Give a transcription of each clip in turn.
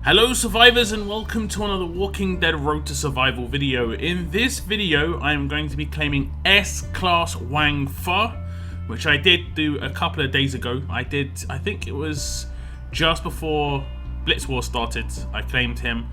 Hello survivors and welcome to another Walking Dead Road to Survival video. In this video I am going to be claiming S-Class Wangfa, which I did do a couple of days ago. I think it was just before Blitz War started, I claimed him.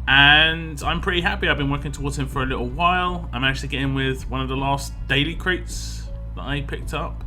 And I'm pretty happy. I've been working towards him for a little while. I managed to get in with one of the last daily crates that I picked up.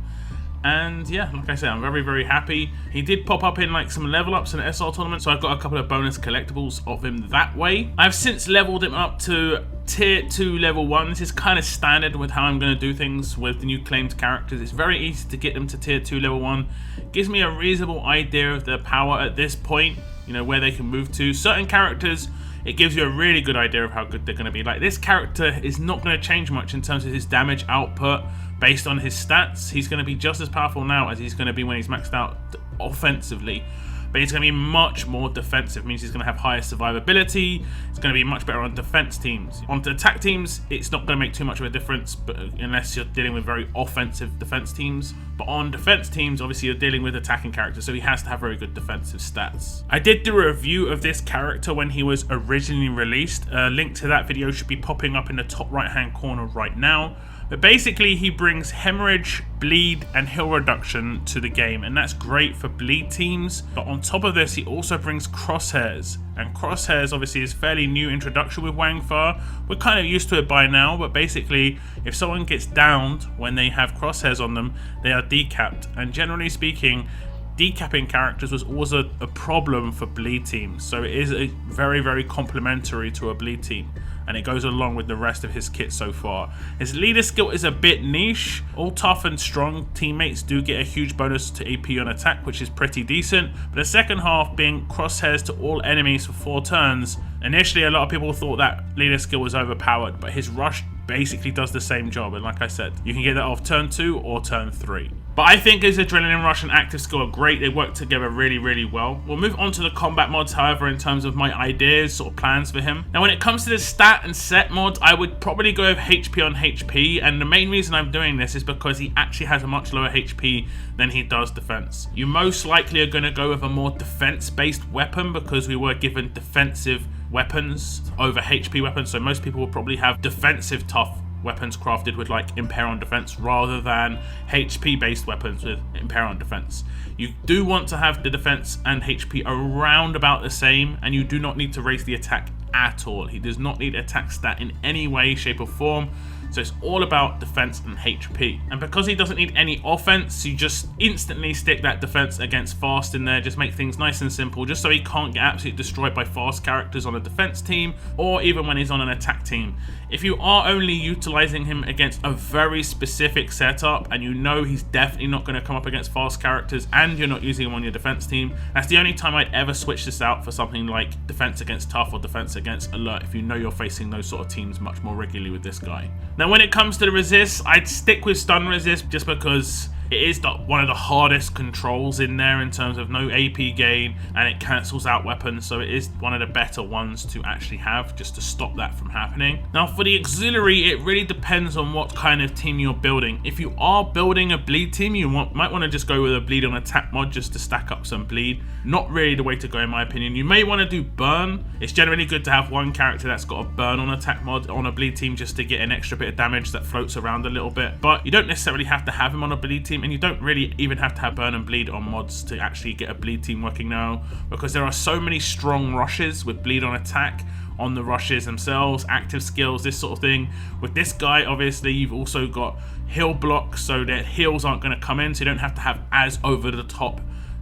And yeah, like I said, I'm very happy. He did pop up in like some level ups in the SR tournament, so I've got a couple of bonus collectibles of him that way. I've since leveled him up to tier 2 level 1. This is kind of standard with how I'm going to do things with the new claimed characters. It's very easy to get them to tier 2 level 1. Gives me a reasonable idea of their power at this point, you know, where they can move to. Certain characters, it gives you a really good idea of how good they're going to be. Like, this character is not going to change much in terms of his damage output based on his stats. He's going to be just as powerful now as he's going to be when he's maxed out offensively. But he's going to be much more defensive. It means he's going to have higher survivability. It's going to be much better on defense teams. On attack teams, it's not going to make too much of a difference, but unless you're dealing with very offensive defense teams. But on defense teams, obviously you're dealing with attacking characters, so he has to have very good defensive stats. I did do a review of this character when he was originally released. A link to that video should be popping up in the top right-hand corner right now. But basically, he brings Hemorrhage, Bleed, and Heal Reduction to the game, and that's great for bleed teams. But on top of this, he also brings Crosshairs, and Crosshairs obviously is a fairly new introduction with Wangfa. We're kind of used to it by now, but basically, if someone gets downed when they have Crosshairs on them, they are decapped, and generally speaking, decapping characters was always a problem for bleed teams, so it is a very complementary to a bleed team, and it goes along with the rest of his kit so far. His leader skill is a bit niche. All tough and strong teammates do get a huge bonus to AP on attack, which is pretty decent, but the second half being Crosshairs to all enemies for 4 turns. Initially, a lot of people thought that leader skill was overpowered, but his rush basically does the same job, and like I said, you can get that off turn 2 or turn 3. But I think his Adrenaline Rush and Active Skill are great. They work together really well. We'll move on to the combat mods, however, in terms of my ideas, sort of plans for him. Now, when it comes to the stat and set mods, I would probably go with HP on HP, and the main reason I'm doing this is because he actually has a much lower HP than he does defense. You most likely are going to go with a more defense-based weapon because we were given defensive weapons over HP weapons, so most people will probably have defensive tough weapons crafted with like impair on defense rather than HP based weapons with impair on defense. You do want to have the defense and HP around about the same, and you do not need to raise the attack at all. He does not need attack stat in any way, shape or form. So it's all about defense and HP. And because he doesn't need any offense, you just instantly stick that defense against fast in there. Just make things nice and simple, just so he can't get absolutely destroyed by fast characters on a defense team or even when he's on an attack team. If you are only utilizing him against a very specific setup and you know he's definitely not going to come up against fast characters and you're not using him on your defense team, that's the only time I'd ever switch this out for something like defense against tough or defense against alert, if you know you're facing those sort of teams much more regularly with this guy. Now, when it comes to the resist, I'd stick with stun resist just because it is one of the hardest controls in there in terms of no AP gain, and it cancels out weapons, so it is one of the better ones to actually have just to stop that from happening. Now, for the auxiliary, it really depends on what kind of team you're building. If you are building a bleed team, you might want to just go with a bleed on attack mod just to stack up some bleed. Not really the way to go in my opinion. You may want to do burn. It's generally good to have one character that's got a burn on attack mod on a bleed team just to get an extra bit of damage that floats around a little bit, but you don't necessarily have to have him on a bleed team, and you don't really even have to have burn and bleed on mods to actually get a bleed team working now, because there are so many strong rushes with bleed on attack on the rushes themselves, active skills, this sort of thing. With this guy, obviously, you've also got heal blocks, so that heals aren't going to come in, so you don't have to have as over the top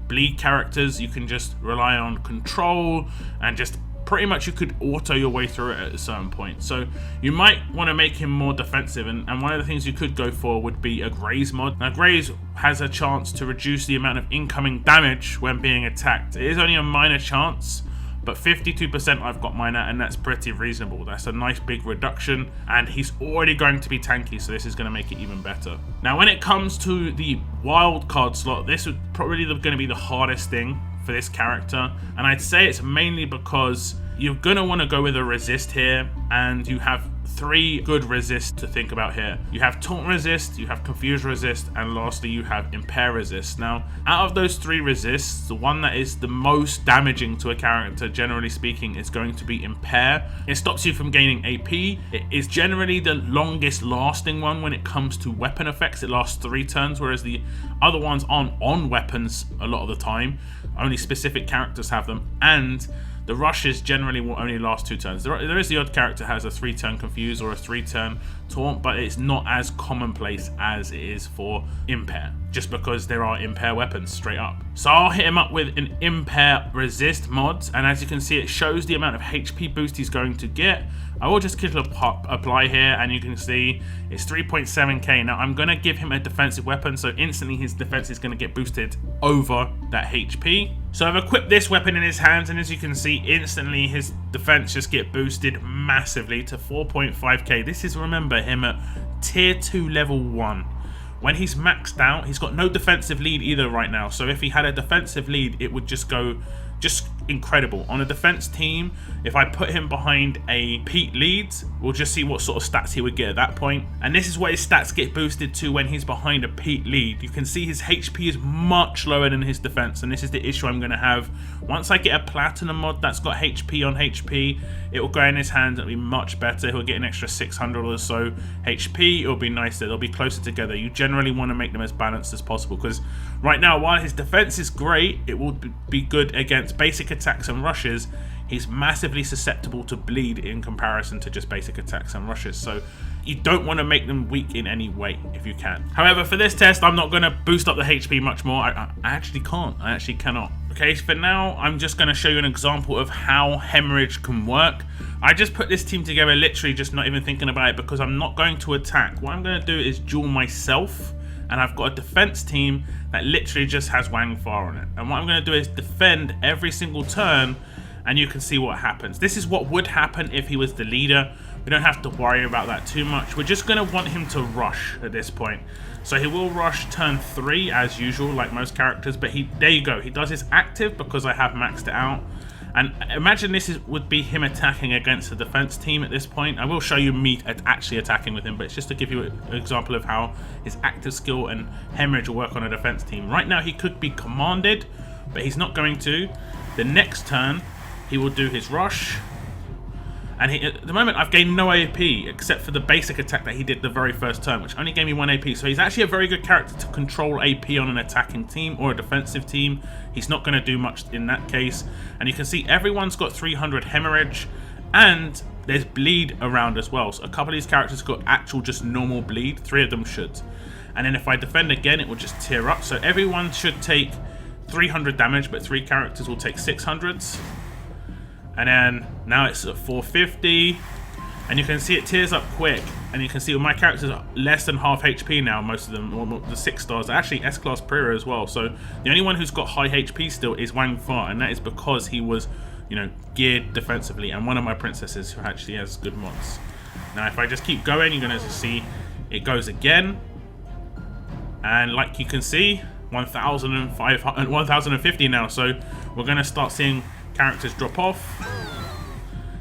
bleed characters. You can just rely on control and just pretty much you could auto your way through it at a certain point. So you might want to make him more defensive, and one of the things you could go for would be a Graze mod. Now, Graze has a chance to reduce the amount of incoming damage when being attacked. It is only a minor chance, but 52% I've got mine at, and that's pretty reasonable. That's a nice big reduction, and he's already going to be tanky, so this is going to make it even better. Now, when it comes to the wild card slot, this is probably going to be the hardest thing for this character, and I'd say it's mainly because you're going to want to go with a resist here, and you have three good resists to think about here. You have taunt resist, you have confuse resist, and lastly you have impair resist. Now, out of those three resists, the one that is the most damaging to a character, generally speaking, is going to be impair. It stops you from gaining AP. It is generally the longest lasting one when it comes to weapon effects. It lasts 3 turns, whereas the other ones aren't on weapons a lot of the time. Only specific characters have them, and the rushes generally will only last 2 turns. There is the odd character that has a 3-turn confuse or a 3-turn taunt, but it's not as commonplace as it is for impair, just because there are impair weapons straight up. So I'll hit him up with an impair resist mod, and as you can see, it shows the amount of HP boost he's going to get. I will just click apply here, and you can see it's 3.7k. Now I'm going to give him a defensive weapon, so instantly his defense is going to get boosted over that HP. So I've equipped this weapon in his hands, and as you can see, instantly his defense just get boosted massively to 4.5k. This is, remember, him at tier 2 level 1. When he's maxed out, he's got no defensive lead either right now. So if he had a defensive lead, it would just go incredible. On a defense team, if I put him behind a Pete lead, we'll just see what sort of stats he would get at that point. And this is what his stats get boosted to when he's behind a Pete lead. You can see his HP is much lower than his defense, and this is the issue I'm going to have. Once I get a platinum mod that's got HP on HP, it will go in his hands. It'll be much better. He'll get an extra 600 or so HP. It'll be nicer. They'll be closer together. You generally want to make them as balanced as possible, because right now, while his defense is great, it will be good against basic attacks and rushes. He's massively susceptible to bleed in comparison to just basic attacks and rushes, so you don't want to make them weak in any way if you can. However, for this test, I'm not going to boost up the HP much more. I actually can't. I actually cannot. Okay, so for now, I'm just going to show you an example of how Hemorrhage can work. I just put this team together literally just not even thinking about it, because I'm not going to attack. What I'm going to do is duel myself, and I've got a defense team that literally just has Wangfa on it. And what I'm going to do is defend every single turn, and you can see what happens. This is what would happen if he was the leader. We don't have to worry about that too much. We're just going to want him to rush at this point. So he will rush turn 3 as usual, like most characters, but there you go. He does his active because I have maxed it out. And imagine this would be him attacking against the defense team at this point. I will show you me actually attacking with him, but it's just to give you an example of how his active skill and Hemorrhage will work on a defense team. Right now he could be commanded, but he's not going to. The next turn he will do his rush, and at the moment I've gained no AP except for the basic attack that he did the very first turn, which only gave me 1 AP. So he's actually a very good character to control AP on an attacking team or a defensive team. He's not going to do much in that case. And you can see everyone's got 300 Hemorrhage, and there's bleed around as well. So a couple of these characters got actual just normal bleed. 3 of them should. And then if I defend again, it will just tear up. So everyone should take 300 damage, but 3 characters will take 600s. And then now it's at 450, and you can see it tears up quick, and you can see my characters are less than half HP now, most of them, or the 6 stars, actually S-Class Priya as well. So the only one who's got high HP still is Wangfa, and that is because he was, you know, geared defensively, and one of my princesses who actually has good mods. Now if I just keep going, you're going to see it goes again, and like you can see, 1,050 now, so we're going to start seeing characters drop off.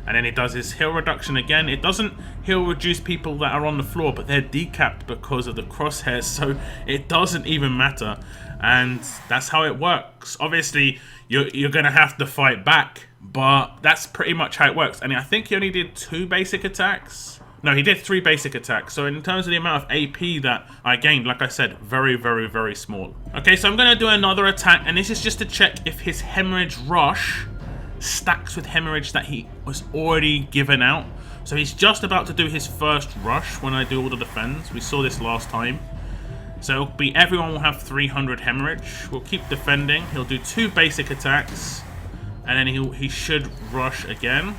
And then it does his heal reduction again. It doesn't heal reduce people that are on the floor, but they're decapped because of the crosshairs, so it doesn't even matter. And that's how it works. Obviously you're gonna have to fight back, but that's pretty much how it works. And I think he only did 2 basic attacks. No, he did 3 basic attacks. So in terms of the amount of AP that I gained, like I said, very, very, very small. Okay, so I'm going to do another attack, and this is just to check if his Hemorrhage rush stacks with Hemorrhage that he was already given out. So he's just about to do his first rush when I do all the defends. We saw this last time. So it'll be everyone will have 300 Hemorrhage. We'll keep defending. He'll do 2 basic attacks, and then he should rush again.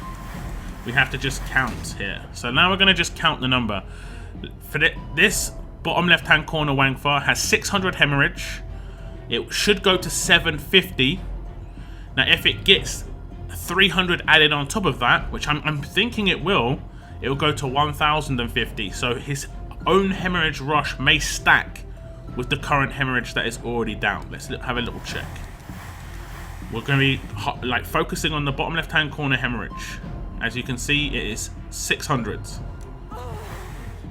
We have to just count here. So now we're going to just count the number. For this bottom left hand corner, Wangfa has 600 Hemorrhage. It should go to 750. Now if it gets 300 added on top of that, which I'm thinking it will go to 1050. So his own Hemorrhage rush may stack with the current Hemorrhage that is already down. Let's have a little check. We're going to be like focusing on the bottom left hand corner Hemorrhage. As you can see, it is 600s.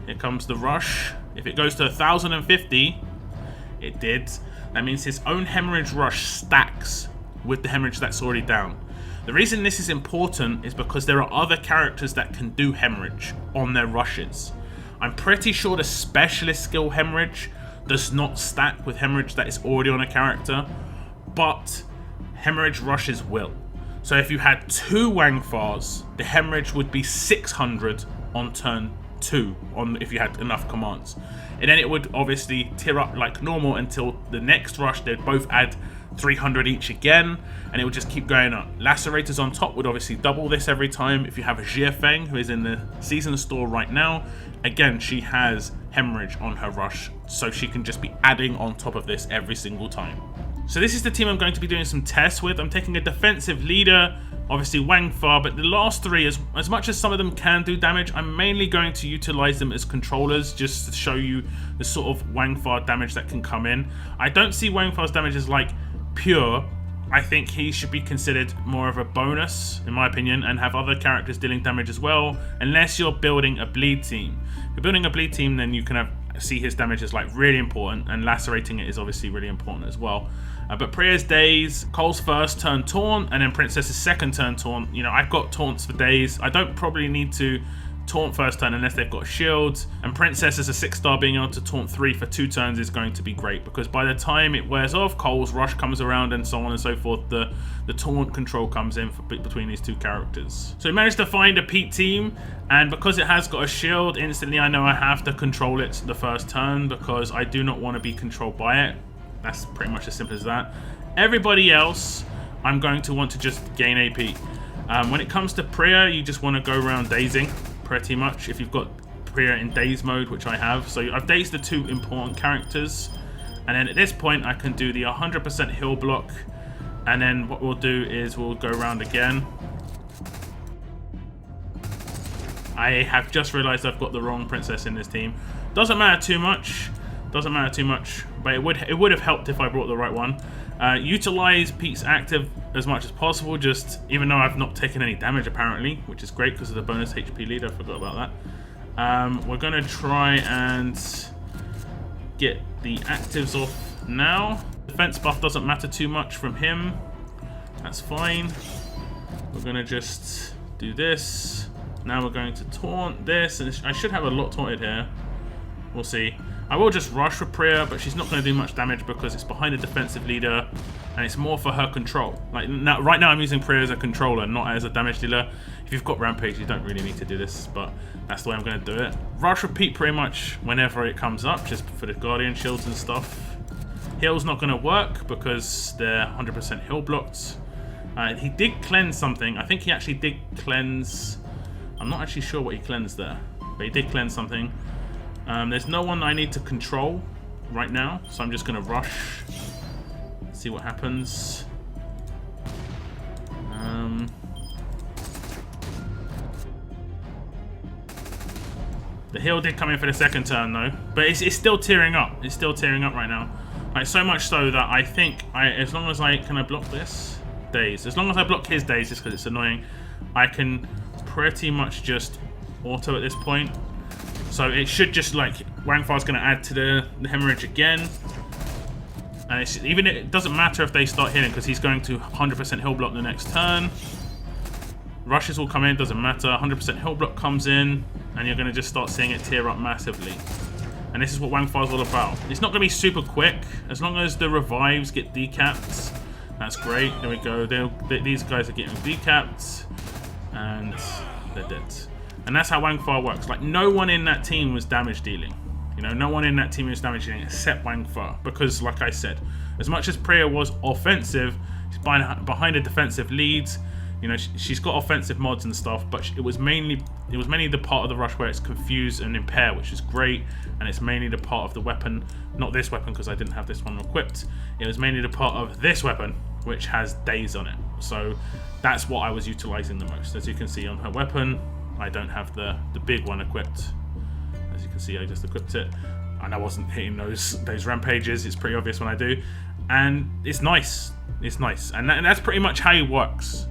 Here comes the rush. If it goes to 1050, it did. That means his own hemorrhage rush stacks with the hemorrhage that's already down. The reason this is important is because there are other characters that can do hemorrhage on their rushes. I'm pretty sure the specialist skill hemorrhage does not stack with hemorrhage that is already on a character, but hemorrhage rushes will. So if you had 2 Wangfas, the hemorrhage would be 600 on turn 2 if you had enough commands. And then it would obviously tier up like normal until the next rush. They'd both add 300 each again, and it would just keep going up. Lacerators on top would obviously double this every time. If you have a Jiafeng, who is in the season store right now, again, she has hemorrhage on her rush, so she can just be adding on top of this every single time. So this is the team I'm going to be doing some tests with. I'm taking a defensive leader, obviously Wangfa, but the last 3, as much as some of them can do damage, I'm mainly going to utilize them as controllers just to show you the sort of Wangfa damage that can come in. I don't see Wangfa's damage as like pure. I think he should be considered more of a bonus, in my opinion, and have other characters dealing damage as well, unless you're building a bleed team. If you're building a bleed team, then you can see his damage as like really important, and lacerating it is obviously really important as well. But Priya's days, Cole's first turn taunt, and then Princess's second turn taunt. You know, I've got taunts for days. I don't probably need to taunt first turn unless they've got shields, and Princess as a 6-star being able to taunt 3 for 2 turns is going to be great, because by the time it wears off, Cole's rush comes around and so on and so forth, the taunt control comes in between these 2 characters. So we managed to find a Pete team, and because it has got a shield, instantly I know I have to control it the first turn because I do not want to be controlled by it. That's pretty much as simple as that. Everybody else, I'm going to want to just gain AP. When it comes to Priya, you just want to go around dazing pretty much if you've got Priya in daze mode, which I have. So I've dazed the 2 important characters, and then at this point I can do the 100% heal block, and then what we'll do is we'll go around again. I have just realized I've got the wrong princess in this team. Doesn't matter too much, but it would have helped if I brought the right one. Utilize Pete's active as much as possible, just even though I've not taken any damage apparently, which is great because of the bonus HP leader. I forgot about that. We're going to try and get the actives off now. Defense buff doesn't matter too much from him. That's fine. We're going to just do this. Now we're going to taunt this, and I should have a lot taunted here. We'll see. I will just rush for Priya, but she's not going to do much damage because it's behind a defensive leader, and it's more for her control. Like now, right now I'm using Priya as a controller, not as a damage dealer. If you've got Rampage, you don't really need to do this, but that's the way I'm going to do it. Rush repeat pretty much whenever it comes up, just for the Guardian shields and stuff. Heal's not going to work because they're 100% heal blocked. He did cleanse something. I think he actually did cleanse. I'm not actually sure what he cleansed there, but he did cleanse something. There's no one I need to control right now, so I'm just going to rush, see what happens. The heal did come in for the second turn though, but it's still tearing up. It's still tearing up right now. Like, so much so that I think as long as I block this daze, as long as I block his daze, just because it's annoying, I can pretty much just auto at this point. So it should just, like, Wangfa's going to add to the hemorrhage again. And it doesn't matter if they start healing because he's going to 100% heal block the next turn. Rushes will come in, doesn't matter. 100% heal block comes in, and you're going to just start seeing it tear up massively. And this is what Wangfa's all about. It's not going to be super quick. As long as the revives get decapped, that's great. There we go. These guys are getting decapped, and they're dead. And that's how Wangfa works. Like, no one in that team was damage dealing. You know, no one in that team was damage dealing except Wangfa. Because, like I said, as much as Priya was offensive, she's behind a defensive lead. You know, she's got offensive mods and stuff, but it was mainly the part of the rush where it's confuse and impair, which is great. And it's mainly the part of the weapon, not this weapon because I didn't have this one equipped. It was mainly the part of this weapon, which has daze on it. So that's what I was utilizing the most. As you can see on her weapon, I don't have the big one equipped. As you can see, I just equipped it, and I wasn't hitting those rampages. It's pretty obvious when I do, and it's nice. It's nice, and that's pretty much how he works.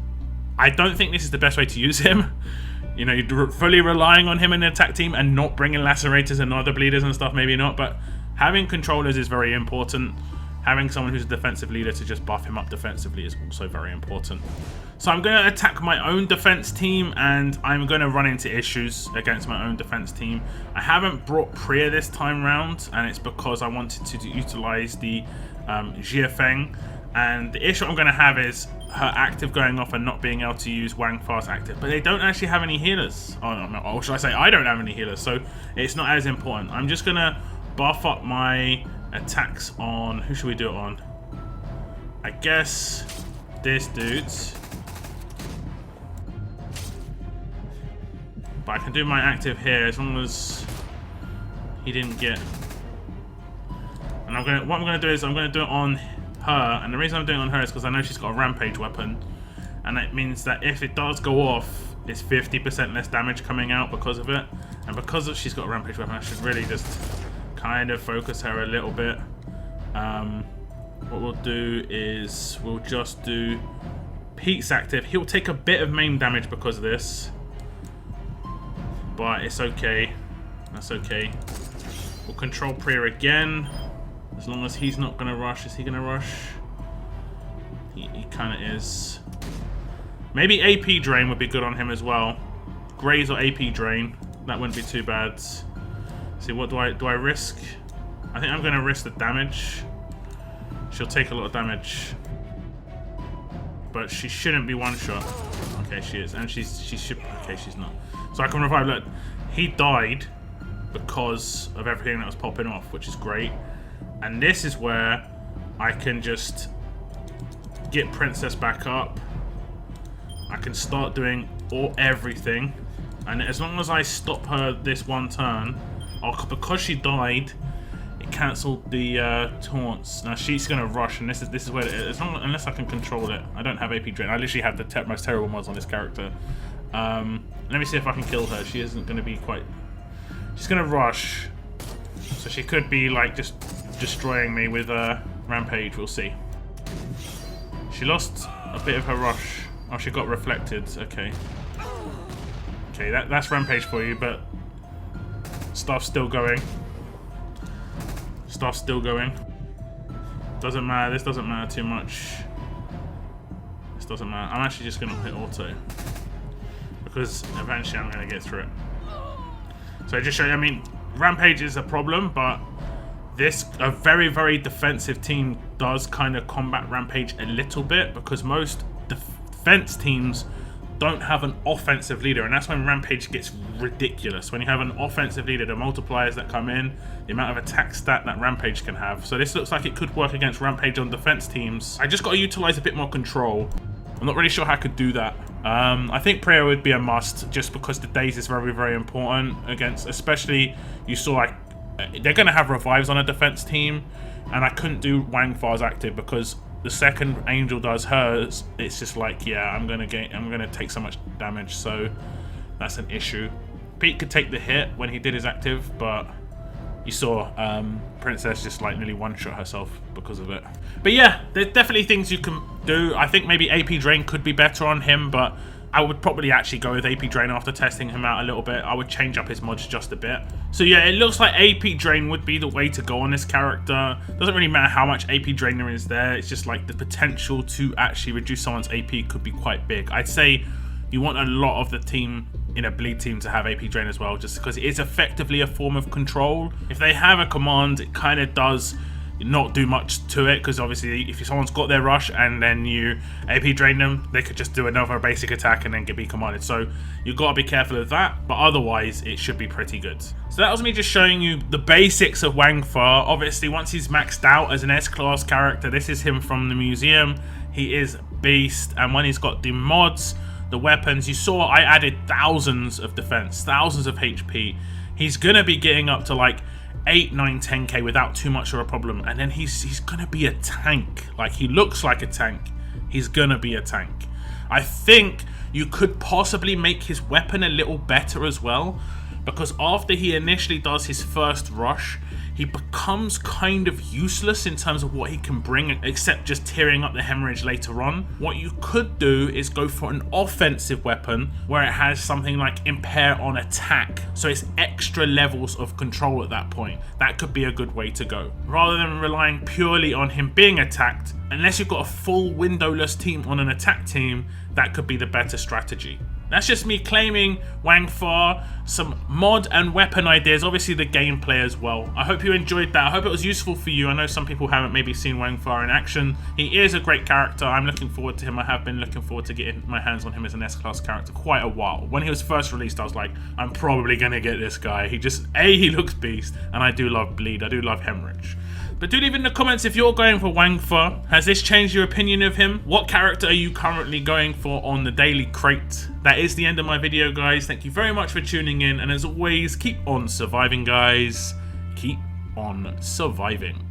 I don't think this is the best way to use him. You know, you're fully relying on him in the attack team and not bringing lacerators and other bleeders and stuff, maybe not, but having controllers is very important. Having someone who's a defensive leader to just buff him up defensively is also very important. So I'm going to attack my own defense team, and I'm going to run into issues against my own defense team. I haven't brought Priya this time round, and it's because I wanted to utilize the Jiafeng. And the issue I'm going to have is her active going off and not being able to use Wangfa's active. But they don't actually have any healers. Or should I say I don't have any healers, so it's not as important. I'm just going to buff up my attacks on... Who should we do it on? I guess this dude. But I can do my active here as long as he didn't get... And what I'm going to do is I'm going to do it on her, and the reason I'm doing it on her is because I know she's got a rampage weapon, and it means that if it does go off, it's 50% less damage coming out because of it, and because she's got a rampage weapon, I should really just kind of focus her a little bit. What we'll do is we'll just do Pete's active. He'll take a bit of main damage because of this, but it's okay. That's okay. We'll control Priya again. As long as he's not going to rush. Is he going to rush? He kind of is. Maybe AP drain would be good on him as well. Graze or AP drain. That wouldn't be too bad. See, what do I risk? I think I'm going to risk the damage. She'll take a lot of damage. But she shouldn't be one shot. Okay, she is. And she should... Okay, she's not. So I can revive. Look, he died because of everything that was popping off, which is great. And this is where I can just get Princess back up. I can start doing everything. And as long as I stop her this one turn, because she died, it cancelled the taunts. Now she's going to rush, and this is where, unless I can control it. I don't have AP Drain. I literally have the most terrible mods on this character. Let me see if I can kill her. She isn't going to be quite... She's going to rush. So she could be like just destroying me with a rampage. We'll see. She lost a bit of her rush. Oh, she got reflected. Okay. Okay, that's rampage for you, but stuff's still going. Stuff's still going. Doesn't matter. This doesn't matter too much. This doesn't matter. I'm actually just going to hit auto, because eventually I'm going to get through it. So I just show you, I mean, rampage is a problem, but a very, very defensive team does kind of combat rampage a little bit, because most defense teams don't have an offensive leader, and that's when rampage gets ridiculous. When you have an offensive leader, the multipliers that come in, the amount of attack stat that rampage can have. So this looks like it could work against rampage on defense teams. I just got to utilize a bit more control. I'm not really sure how I could do that. I think Priya would be a must, just because the daze is very, very important against, especially, you saw like they're going to have revives on a defense team, and I couldn't do Wangfa's active because the second Angel does hers, it's just like, yeah, I'm gonna take so much damage, so that's an issue. Pete could take the hit when he did his active, but you saw Princess just like nearly one-shot herself because of it. But yeah, there's definitely things you can do. I think maybe AP Drain could be better on him, but I would probably actually go with AP Drain after testing him out a little bit. I would change up his mods just a bit. So yeah, it looks like AP Drain would be the way to go on this character. Doesn't really matter how much AP Drain there is there. It's just like the potential to actually reduce someone's AP could be quite big. I'd say you want a lot of the team in a bleed team to have AP Drain as well, just because it is effectively a form of control. If they have a command, it kind of does not do much to it, because obviously if someone's got their rush and then you AP Drain them, they could just do another basic attack and then be commanded. So you've got to be careful of that, but otherwise it should be pretty good. So that was me just showing you the basics of Wangfa. Obviously once he's maxed out as an S-class character, this is him from the museum, he is beast. And when he's got the mods, the weapons, you saw I added thousands of defense, thousands of HP. He's gonna be getting up to like 8, 9, 10k without too much of a problem, and then he's gonna be a tank. Like, he looks like a tank. He's gonna be a tank. I think you could possibly make his weapon a little better as well, because after he initially does his first rush, he becomes kind of useless in terms of what he can bring, except just tearing up the Hemorrhage later on. What you could do is go for an offensive weapon where it has something like impair on attack, so it's extra levels of control at that point. That could be a good way to go, rather than relying purely on him being attacked. Unless you've got a full windowless team on an attack team, that could be the better strategy. That's just me claiming Wangfa, some mod and weapon ideas, obviously the gameplay as well. I hope you enjoyed that. I hope it was useful for you. I know some people haven't maybe seen Wangfa in action. He is a great character. I'm looking forward to him. I have been looking forward to getting my hands on him as an S-Class character quite a while. When he was first released, I was like, I'm probably going to get this guy. He looks beast, and I do love Bleed. I do love Hemorrhage. But do leave in the comments if you're going for Wangfa. Has this changed your opinion of him? What character are you currently going for on the daily crate? That is the end of my video, guys. Thank you very much for tuning in. And as always, keep on surviving, guys. Keep on surviving.